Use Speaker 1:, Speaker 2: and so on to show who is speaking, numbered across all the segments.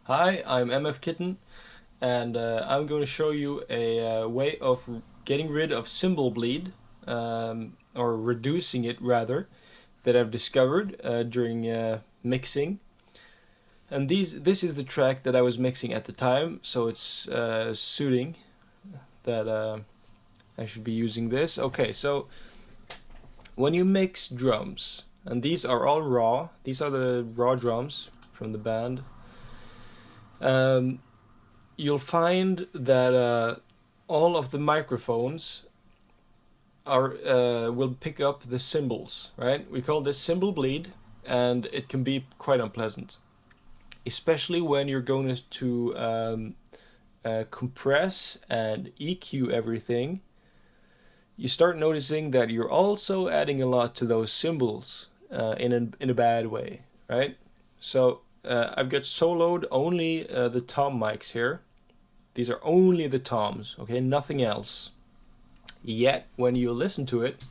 Speaker 1: Hi, I'm MF Kitten, and I'm going to show you a way of getting rid of cymbal bleed, or reducing it rather, that I've discovered during mixing. And this is the track that I was mixing at the time, so it's suiting that I should be using this. Okay, so when you mix drums, and these are all raw, these are the raw drums from the band. You'll find that all of the microphones are will pick up the cymbals, right? We call this cymbal bleed, and it can be quite unpleasant, especially when you're going to compress and EQ everything. You start noticing that you're also adding a lot to those cymbals in a bad way, right? So I've got soloed only the tom mics here. These are only the toms, okay, nothing else. Yet when you listen to it,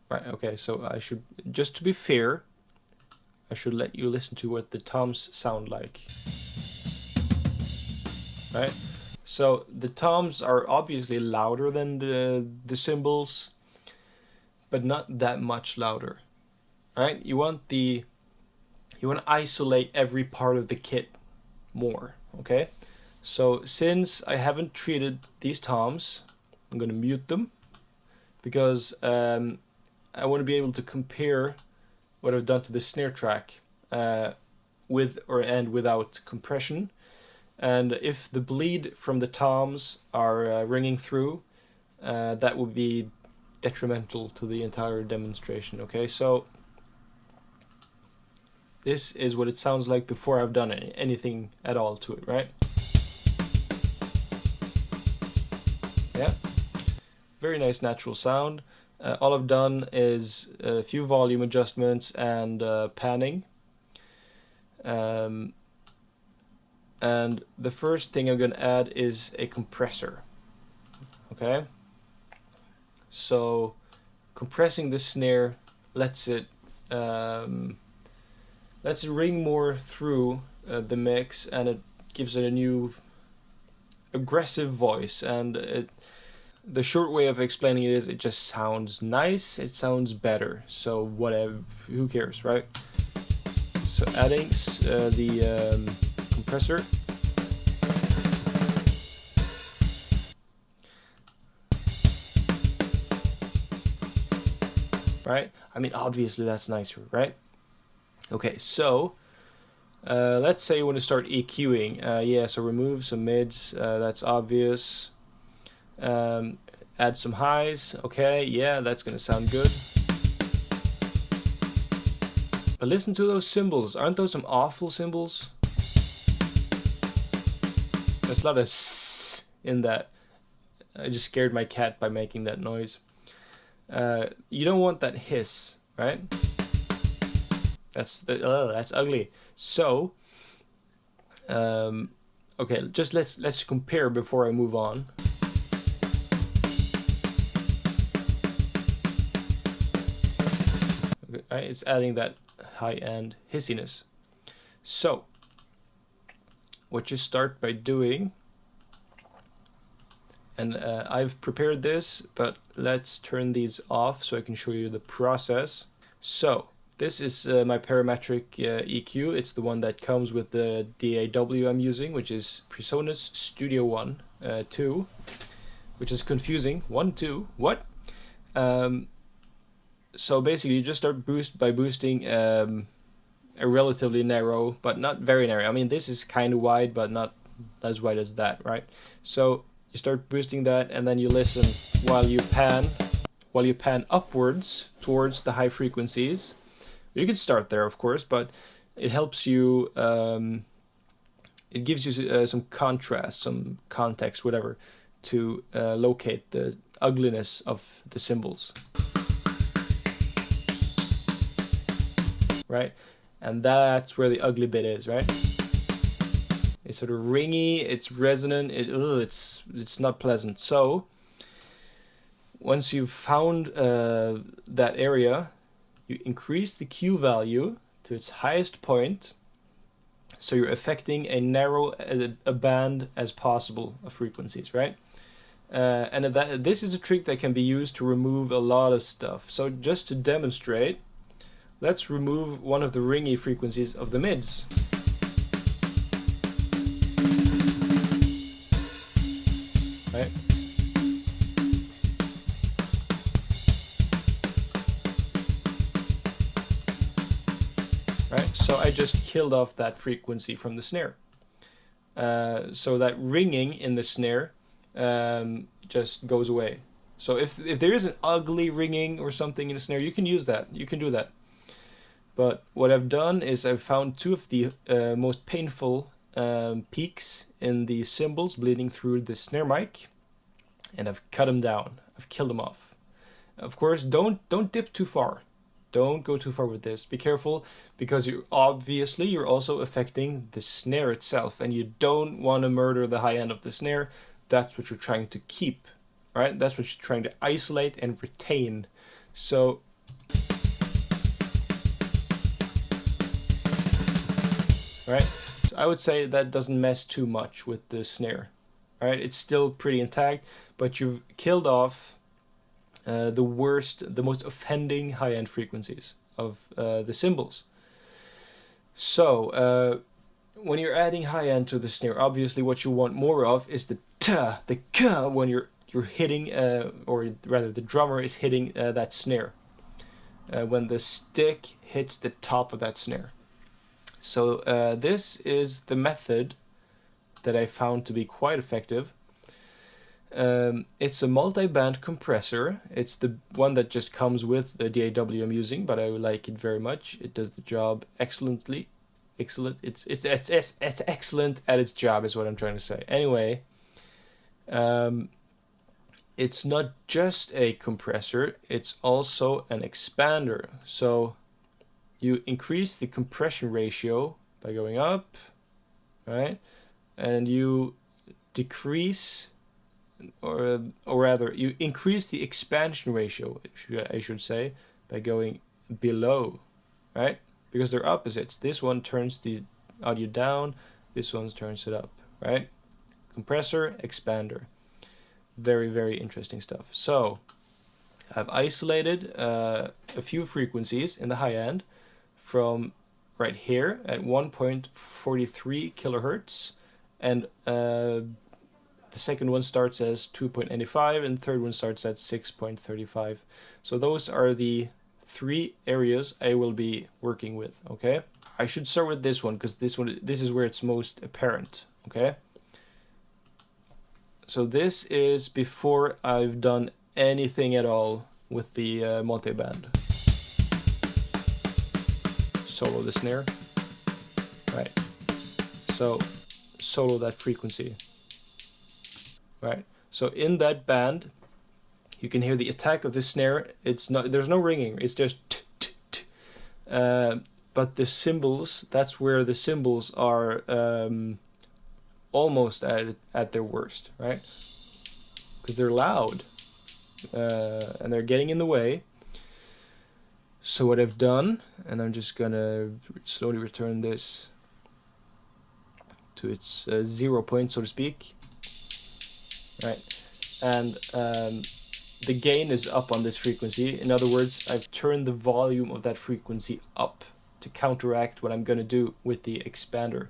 Speaker 1: right? Okay, so I should, just to be fair, I should let you listen to what the toms sound like, right? So the toms are obviously louder than the cymbals, but not that much louder, right? You want to isolate every part of the kit more, okay? So since I haven't treated these toms, I'm going to mute them because I want to be able to compare what I've done to the snare track with and without compression. And if the bleed from the toms are ringing through, that would be detrimental to the entire demonstration, okay? So this is what it sounds like before I've done anything at all to it, right? Yeah, very nice natural sound. All I've done is a few volume adjustments and panning. And the first thing I'm going to add is a compressor. Okay? So compressing the snare lets it ring more through the mix, and it gives it a new aggressive voice. And the short way of explaining it is it just sounds nice, it sounds better. So whatever, who cares, right? So adding the compressor. Right? I mean, obviously that's nicer, right? Okay, so let's say you want to start EQing. Yeah, so remove some mids, that's obvious. Add some highs. Okay, yeah, that's gonna sound good. But listen to those cymbals. Aren't those some awful cymbals? There's a lot of s in that. I just scared my cat by making that noise. You don't want that hiss, right? That's ugly. So, okay, just let's compare before I move on. Okay, right, it's adding that high-end hissiness. So, what you start by doing, and I've prepared this, but let's turn these off so I can show you the process. So, this is my parametric EQ. It's the one that comes with the DAW I'm using, which is PreSonus Studio One 2, which is confusing. 1, 2, what? So basically, you just start by boosting a relatively narrow, but not very narrow. I mean, this is kind of wide, but not as wide as that, right? So you start boosting that, and then you listen while you pan upwards towards the high frequencies. You can start there, of course, but it helps you, it gives you some contrast, some context, whatever, to locate the ugliness of the cymbals. Right? And that's where the ugly bit is, right? It's sort of ringy, it's resonant, it's not pleasant. So, once you've found that area, you increase the Q value to its highest point, so you're affecting a narrow a band as possible of frequencies, right? And this is a trick that can be used to remove a lot of stuff. So just to demonstrate, let's remove one of the ringy frequencies of the mids. Right? Right? So I just killed off that frequency from the snare. So that ringing in the snare just goes away. So if there is an ugly ringing or something in the snare, you can use that. You can do that. But what I've done is I've found two of the most painful peaks in the cymbals bleeding through the snare mic, and I've cut them down. I've killed them off. Of course, don't dip too far. Don't go too far with this. Be careful, because you're also affecting the snare itself, and you don't want to murder the high end of the snare. That's what you're trying to keep, right? That's what you're trying to isolate and retain. So right? So I would say that doesn't mess too much with the snare. Right? It's still pretty intact, but you've killed off the worst, the most offending high-end frequencies of the cymbals. So when you're adding high-end to the snare, obviously what you want more of is the ta, the ka, when you're hitting, or rather the drummer is hitting that snare. When the stick hits the top of that snare. So this is the method that I found to be quite effective. It's a multiband compressor. It's the one that just comes with the DAW I'm using, but I like it very much. It does the job excellently. Excellent. It's excellent at its job, is what I'm trying to say. Anyway, it's not just a compressor, it's also an expander. So you increase the compression ratio by going up, right? And you decrease, or rather, you increase the expansion ratio, I should say, by going below, right? Because they're opposites. This one turns the audio down, this one turns it up, right? Compressor, expander. Very, very interesting stuff. So I've isolated a few frequencies in the high end from right here at 1.43 kilohertz, and the second one starts as 2.85 and the third one starts at 6.35. So those are the three areas I will be working with. Okay, I should start with this one because this is where it's most apparent. Okay, so this is before I've done anything at all with the multiband. Solo the snare, right? So solo that frequency, right? So in that band, you can hear the attack of the snare. It's not, there's no ringing. It's just t t t. But the cymbals, that's where the cymbals are almost at their worst, right? Because they're loud and they're getting in the way. So what I've done, and I'm just gonna slowly return this to its 0 point, so to speak, right? And the gain is up on this frequency. In other words, I've turned the volume of that frequency up to counteract what I'm gonna do with the expander.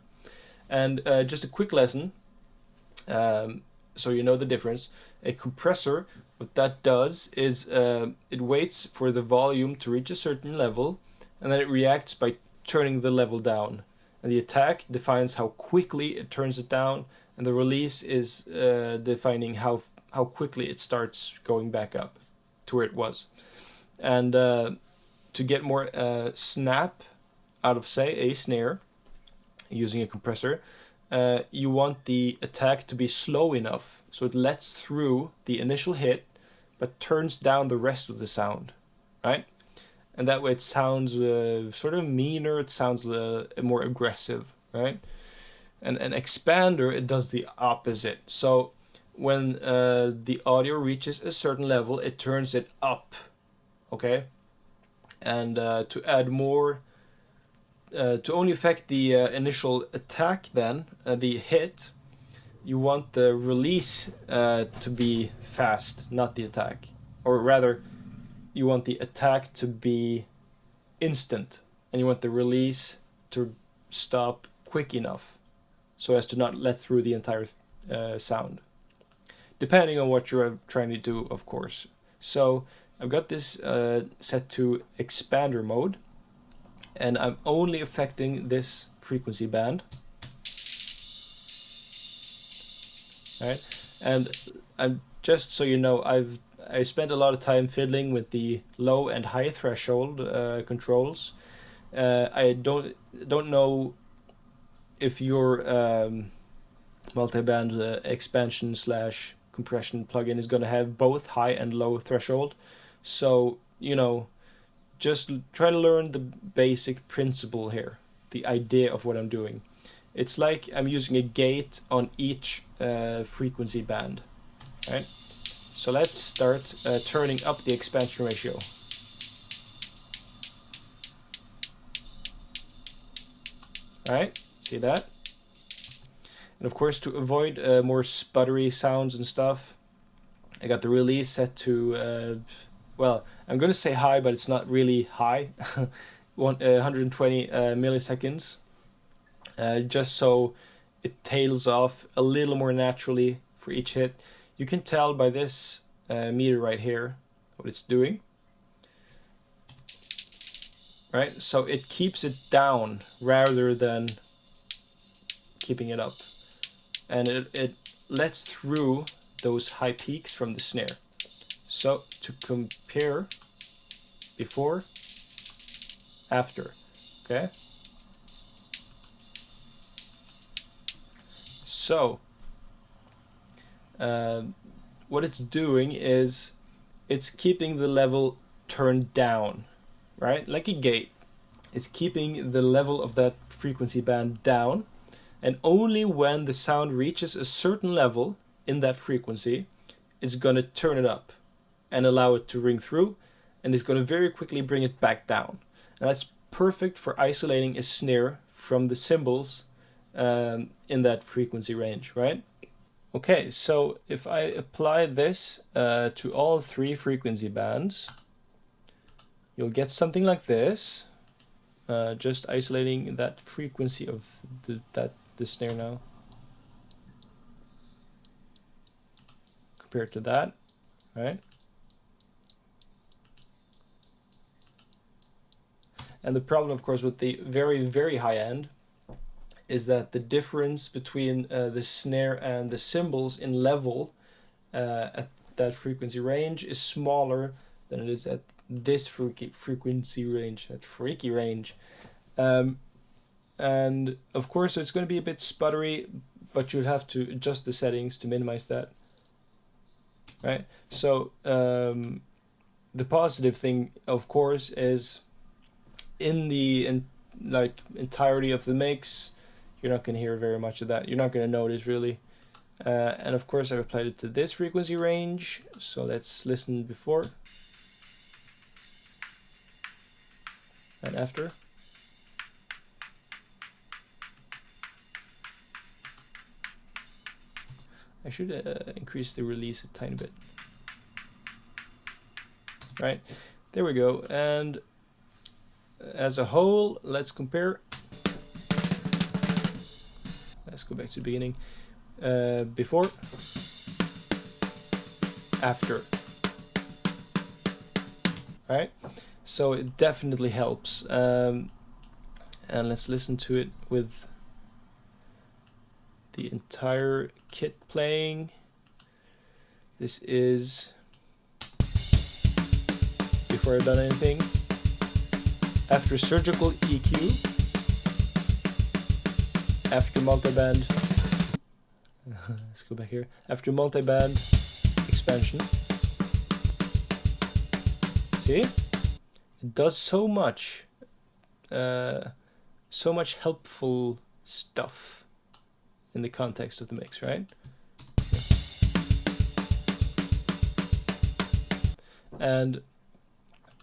Speaker 1: And just a quick lesson, so you know the difference. A compressor, what that does is it waits for the volume to reach a certain level, and then it reacts by turning the level down. And the attack defines how quickly it turns it down, and the release is defining how quickly it starts going back up to where it was. And to get more snap out of, say, a snare, using a compressor, you want the attack to be slow enough so it lets through the initial hit but turns down the rest of the sound, right? And that way it sounds sort of meaner, it sounds more aggressive, right? And an expander, it does the opposite. So when the audio reaches a certain level, it turns it up, okay? And to add more, to only affect the initial attack, then the hit, you want the release to be fast, not the attack. Or rather, you want the attack to be instant, and you want the release to stop quick enough so as to not let through the entire sound, depending on what you're trying to do, of course. So I've got this set to expander mode, and I'm only affecting this frequency band. Right? And I'm just so you know, I spent a lot of time fiddling with the low and high threshold controls. I don't know if your multiband expansion / compression plugin is going to have both high and low threshold. So, you know, just try to learn the basic principle here, the idea of what I'm doing. It's like I'm using a gate on each frequency band, right? So let's start turning up the expansion ratio. Right? See that? And of course, to avoid more sputtery sounds and stuff, I got the release set to, well, I'm going to say high, but it's not really high, 120 milliseconds, just so it tails off a little more naturally for each hit. You can tell by this meter right here what it's doing. Right, so it keeps it down rather than keeping it up, and it lets through those high peaks from the snare. So to compare before, after, okay? So what it's doing is it's keeping the level turned down, right? Like a gate. It's keeping the level of that frequency band down, and only when the sound reaches a certain level in that frequency, it's going to turn it up and allow it to ring through, and it's going to very quickly bring it back down. And that's perfect for isolating a snare from the cymbals in that frequency range, right? Okay, so if I apply this to all 3 frequency bands, you'll get something like this, just isolating that frequency of the snare now compared to that, right? And the problem, of course, with the very, very high end is that the difference between the snare and the cymbals in level at that frequency range is smaller than it is at this frequency range, that freaky range. And of course it's going to be a bit sputtery, but you'll have to adjust the settings to minimize that, right? So the positive thing, of course, is in the entirety of the mix, you're not going to hear very much of that. You're not going to notice really. And of course I've applied it to this frequency range, so let's listen before and after. I should increase the release a tiny bit. Right, there we go. And as a whole, let's compare. Let's go back to the beginning. Before, after. Right, so it definitely helps. And let's listen to it with the entire kit playing. This is before I've done anything. After surgical EQ, after multiband, let's go back here, after multiband expansion. See? It does so much helpful stuff in the context of the mix, right? And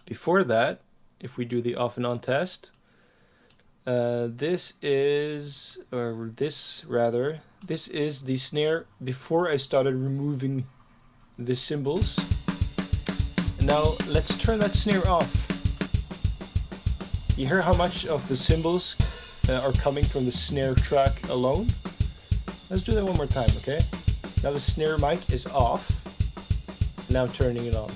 Speaker 1: before that, if we do the off and on test. This is the snare before I started removing the cymbals. And now let's turn that snare off. You hear how much of the cymbals are coming from the snare track alone? Let's do that one more time, okay? Now the snare mic is off. Now turning it on.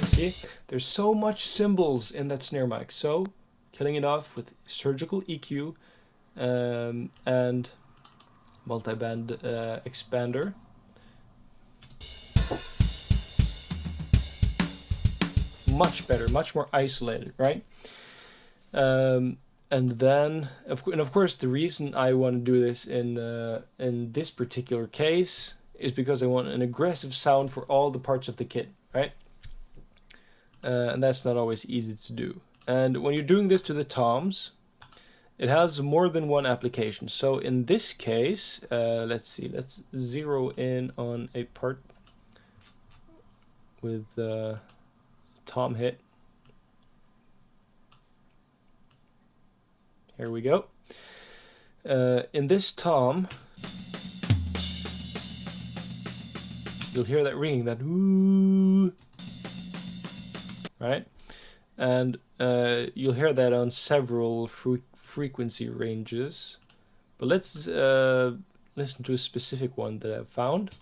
Speaker 1: See? There's so much cymbals in that snare mic. So, killing it off with surgical EQ and multiband expander. Much better, much more isolated, right? And then, of course, the reason I want to do this in this particular case is because I want an aggressive sound for all the parts of the kit, right? And that's not always easy to do. And when you're doing this to the toms, it has more than one application. So in this case, let's see, let's zero in on a part with tom hit. Here we go. In this tom, you'll hear that ringing, that ooh, right? And you'll hear that on several frequency ranges. But let's listen to a specific one that I've found.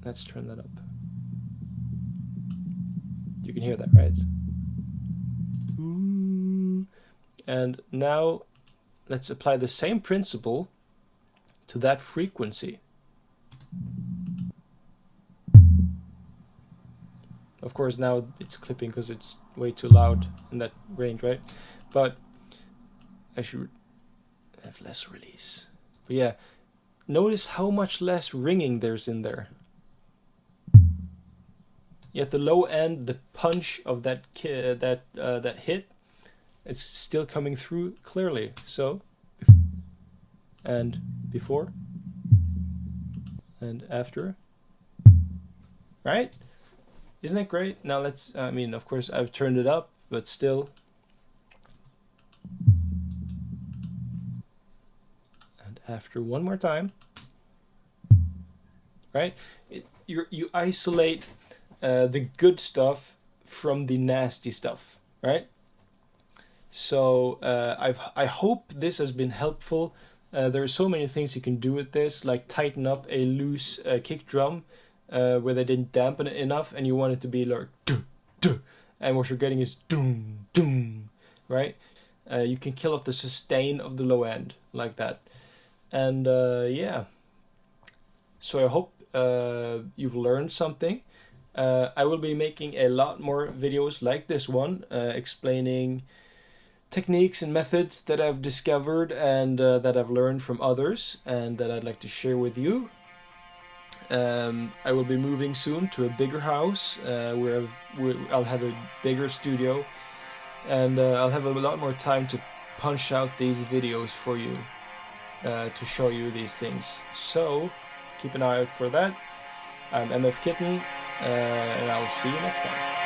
Speaker 1: Let's turn that up. You can hear that, right? And now let's apply the same principle to that frequency. Of course, now it's clipping because it's way too loud in that range, right? But I should have less release. But yeah, notice how much less ringing there's in there. Yet the low end, the punch of that that hit, it's still coming through clearly. So, and before, and after, right? Isn't that great? Now let's, I mean, of course I've turned it up, but still. And after one more time, right? You isolate the good stuff from the nasty stuff, right? So I hope this has been helpful. There are so many things you can do with this, like tighten up a loose kick drum where they didn't dampen it enough, and you want it to be like duh, duh, and what you're getting is doom, doom, right? You can kill off the sustain of the low end like that, and yeah. So I hope you've learned something. I will be making a lot more videos like this one, explaining techniques and methods that I've discovered and that I've learned from others and that I'd like to share with you. I will be moving soon to a bigger house where I'll have a bigger studio, and I'll have a lot more time to punch out these videos for you to show you these things. So keep an eye out for that. I'm MF Kitten, and I'll see you next time.